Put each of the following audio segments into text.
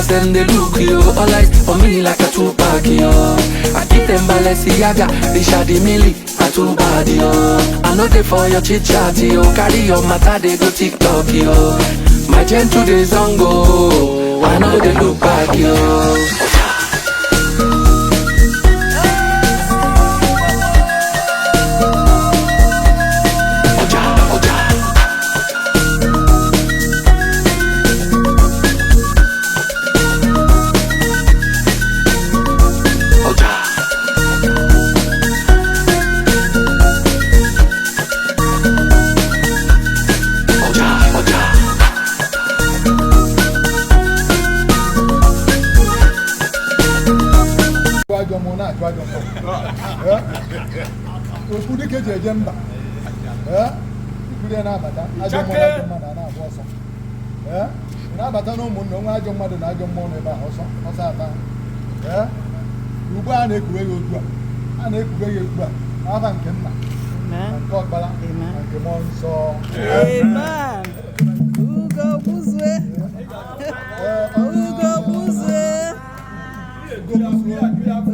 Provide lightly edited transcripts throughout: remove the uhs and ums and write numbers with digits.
them they look yo. All eyes for me like a Tupac yo. I give them Balenciaga, Richard Mille, a too bad yo. I know they for your chit chat yo. Carry your matter they go TikTok yo. My gentle days on go. I know they look back yo.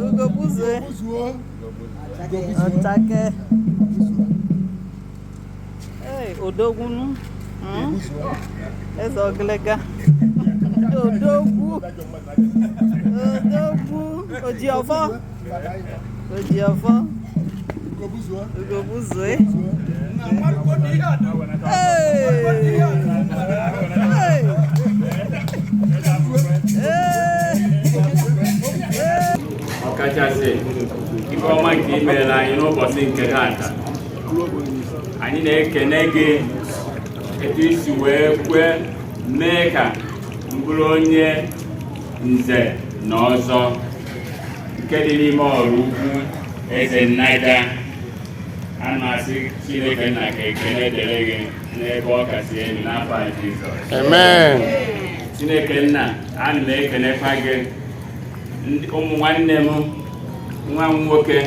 Ugogbuzuo Ochakee. Hey, Odogunu. Ezogilega. Odogwu. Ojiofo. Ugogbuzuo. Ọkachasị ife ọma nke imere anyị n'ụbọchị nke taata, anyị na-ekene gị etu isi wee kwe mee ka mbụrụ onye nze na ọzọ nke dị n'ime Oraukwu Ezenaja. A na-asị Chineke nna ka ekene dere gị n'ebe ọ kasị elu n'afọ Jizọs. Amen. Chineke nna, ana m ekenekwa gị ụmụ nwanne m nwa m nwoke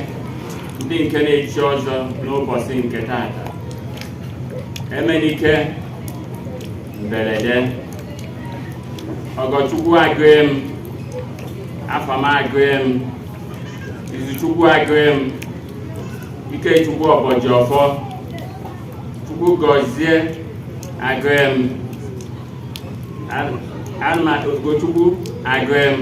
ndị nke na-echi ọzọ n'ụbọchị nke taata. Emenike Mbelede, Ọgọchukwu agụghị m, Afam agụghị m, Izuchukwu agụghị m, Ikechukwu Ọbọjọfọ, Chukwu gọzie agụghị m, Ogochukwu agụghị m.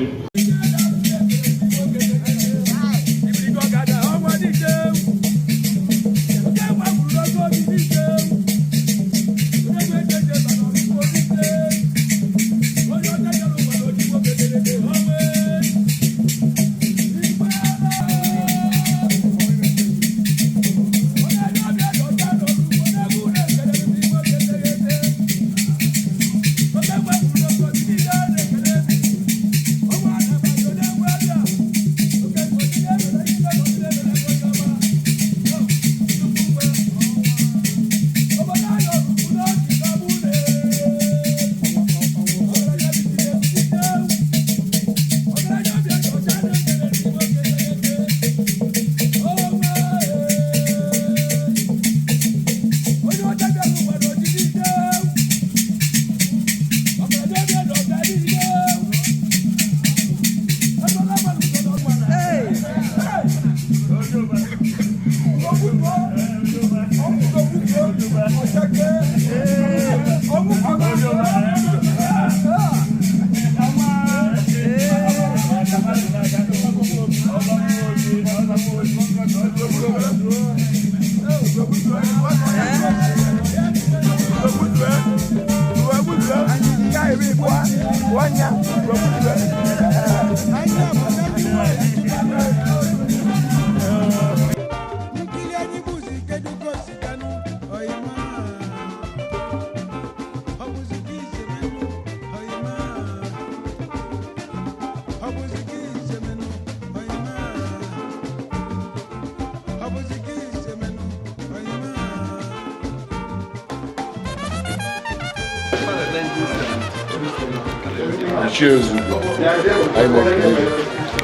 Cheers. I'm okay.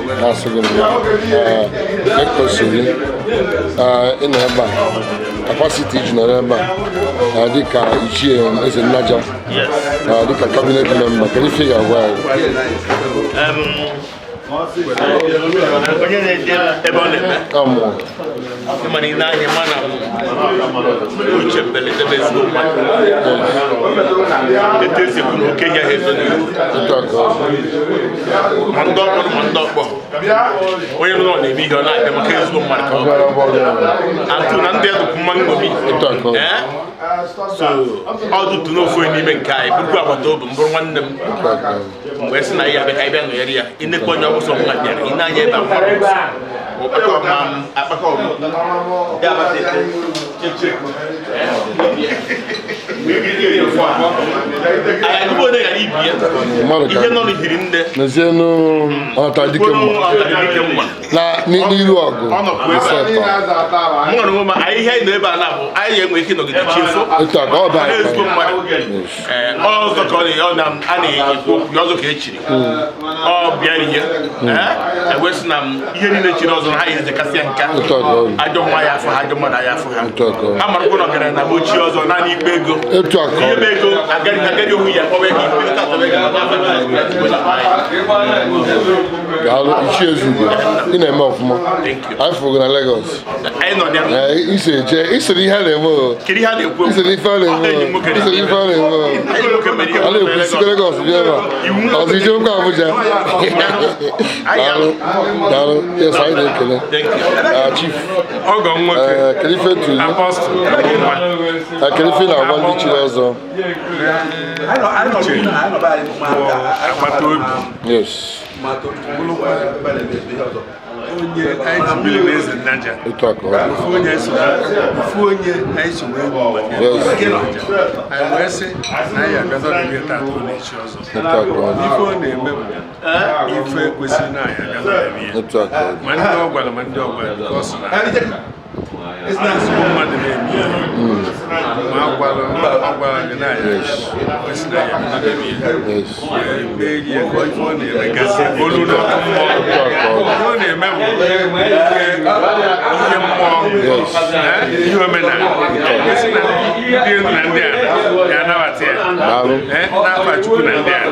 That's good. In the back. capacity iji nọrọ ebe a dịka ichie Ezenaja dịka cabinet member kedu ife ga-agwa ya? Onye na-eje ebe ọ na-eme ịmana ị na-anya mana Uche Mbelede bụ ezigbo mmadụ etu esi ekwu na okenye ha ezo n'ihu ma ndị ọkpọrọ ma ndị ọkpọ onye nọ na-eme ihe ọ na-abịa maka ezigbo mmadụ ka ọ atụ na ndị edukwu mmanụ ngomi so ọ dụtụ n'ofu n'ime nke anyị bụrụkwa agbata obi mbụrụ nwanne m mgbe esi na ya abịa ka ị bịa nọnyere ya inekwa onye ọbụsọ m na bịara ị na-anya ebe ihe nọ n'ihiri nne n'iru ọgụ ihe anyị nọ ebe a na-abụ anyị enwe ike nọgide chiefo ezigbo mmadụ ọzọ ka a na-ekwu okwu ọzọ ka echiri ọ bịara ihe ewesị na ihe niile chiri ọzọ na ha yi ezekasịa nka ajọ nwa ya afọ ha ajọ mmadụ ya afọ ha ha marakwa na ọgaranya na ochie ọzọ naanị ikpe ego ihe bụ ego agaghị onwe ya kpọwa ego ichie Ezugbo ị na-eme ọfụma anyị fụrụ na Lagos isiri ihe a na-eme isiri ife a na-eme a na-ekwu site Lagos bịa ebe a ọzọ ije nkwa Abuja daalụ yes anyị na-ekele chief kedu ife tụrụ kedu ife na-agwa ndị chiri ọzọ yes onye anyị ji bili Ezenaja ofu onye anyị so wee anyị wee sị na anyị abịazọ n'ime tata ọ na-echi ọzọ ife ọ na-eme bụ ife kwesịrị na anyị abịazọ n'ime ya ma ndị ọ gwara ma ndị ọ gwara ka ọ sị na ezigbo mmadụ na-eme ihe ma ọ gwara gị na anyị kwesịrị na anyị abịazọ n'ime ya mee ihe ka ife ọ na-eme gasị olu na ọkụ mmụọ ọ na-eme bụ ihe mmụọ ihe omenala esi na ndị elu na ndị ala ga-anabata ya n'afọ Chukwu na ndị ala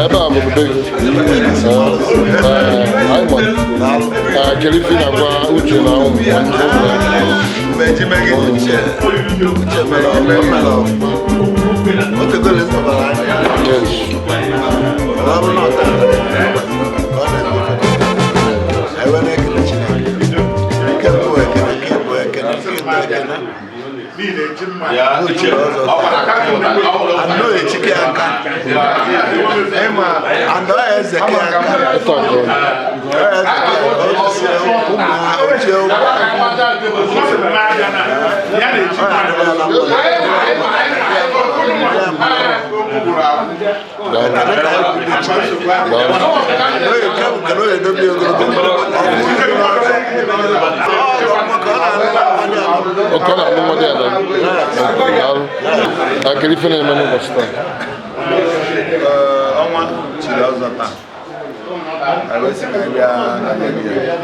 ebe a bụ kedu ife na-agwa Uche na ụmụ Aquele fenômeno não gostou. Onwa chiri ọzọ taa. Arụsị ka bịa na Nigeria.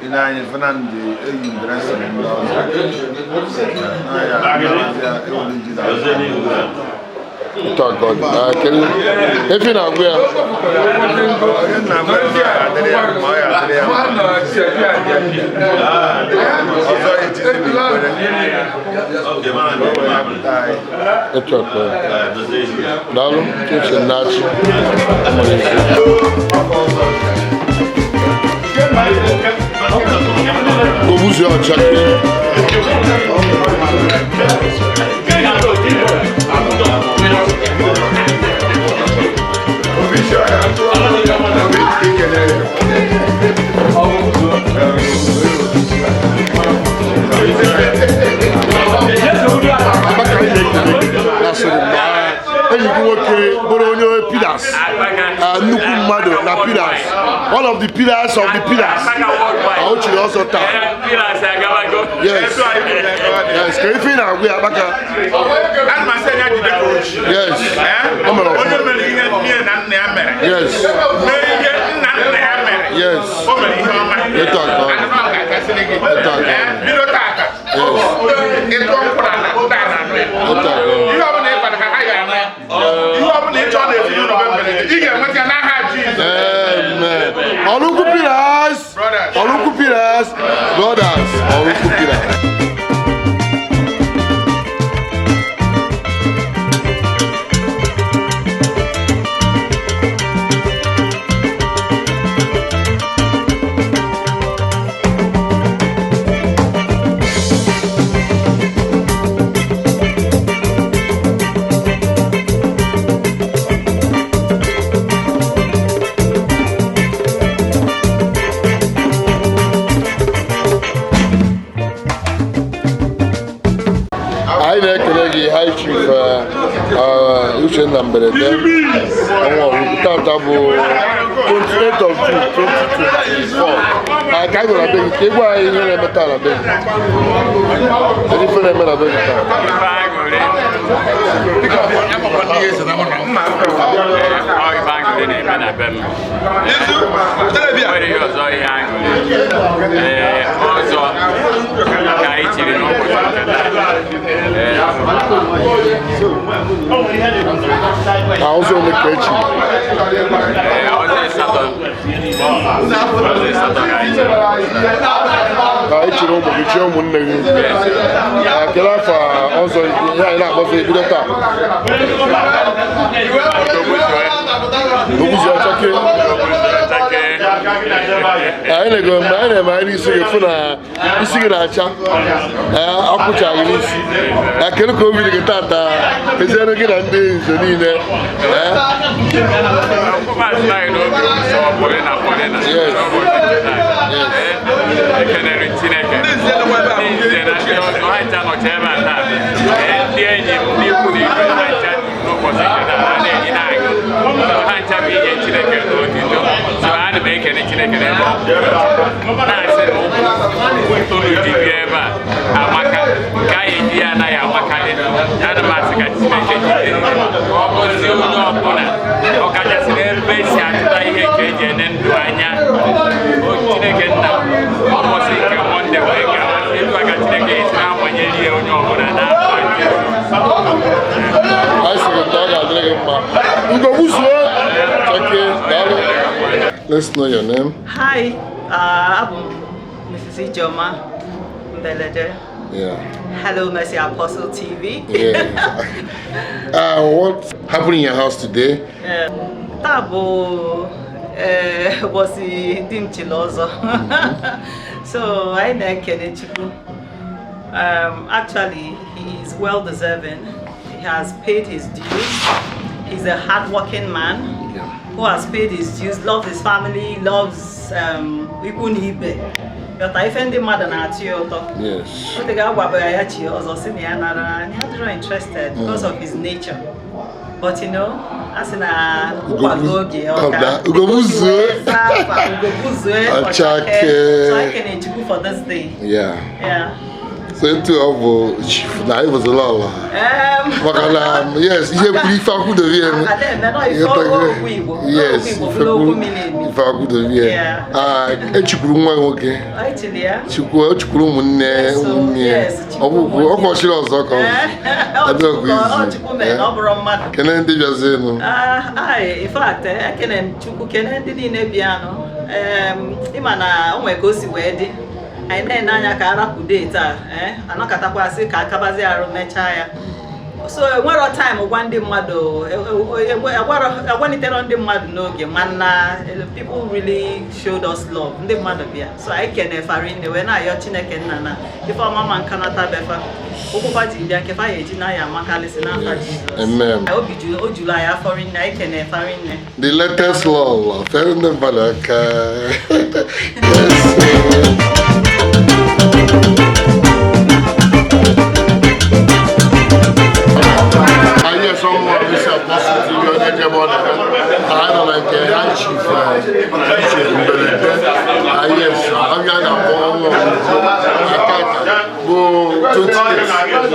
Ị na-anya Fernando eyi ndresị ndị ọzọ. Talk God. If you know where, Ugogbuzuo Ochakee. One of the pillars of the pillars. Uche also tell. Yes. Yes. Can you feel now? We are back. Yes. Yes. Yes. You talk about it. Amen. Oraukwu pillars. Oraukwu pillars. Brothers. Oraukwu pillars. High Chief Uche Mbelede, Onwa Oraukwu, 28th of June 2024. I can't go to bed. Take why you never met on a bed. Anything I met a bed. I also make kitchen. Ugogbuzuo Ochakee. I go my isi ga na isi ga acha akwụcha gị isi akere ko bi ga tata ezere gị na ndị nzo niile Let's know your name. Hi, I'm Mrs. Uche Mbelede. Yeah. Hello, Mercy Apostle TV. Yes. What happened in your house today? Tabo was Dim Chilozo. So I know actually, he is well deserving. He has paid his dues. He's a hardworking man. Who has paid his dues, loves his family, loves Ikunibe. But I find him mother na yes. But the guy was not interested because of his nature. But you know, as in a Ugogbuzuo Ochakee. So I can enjoy for this day. Yeah. Yeah. So into chief, now it was a lot. Yes, you have to faku de vie. Yes, faku de vie. Echukuru nwa nwoke. Chukuru munne. Yes. Obo shiro ozo ko. Kene ndi jaze no. In fact, ekene Chukwu kene ndi niile bia no. Imana onwe ka o si wee dị. I then anya ka arapu date anakatakwa asị ka akabazi arụ mechaa ya. So nwere time ụgwa ndị mmadụ agwanitere ndị mmadụ n'oge mana people really showed us love. Ndị mmadụ bịa. So I kene farinne we na ayọ Chineke nna na ife ọmama nkanata befa. Okwukwa ji bịa nke fa ya eji na ya makalisi na afa Jesus. Amen. Obi ju ojula ya farinne I kene farinne. The latest law, farinne balaka.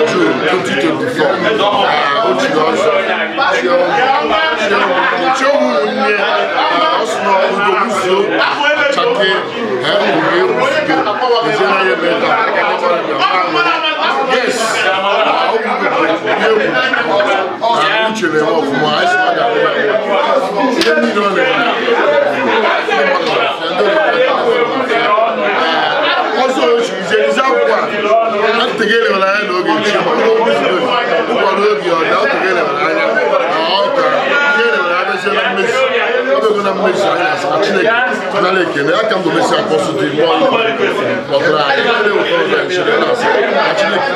June 2024. Ugogbuzuo Ochakee, Ezenaja yes, Uche na-eme ọfụma ọzọ ochize akwụkwọ a tegere were anya n'oge echi ụkwọ n'oge ọda ọ tegere were anya ọka tegere were anya sie na mmezi ọbego na mmezi anyị na-asị na Chineke nara ekele aka m domesi akpọsụ dị mgbe ọlụ kpọtara anyị na-ewekọrọ na nchere na-asị na Chineke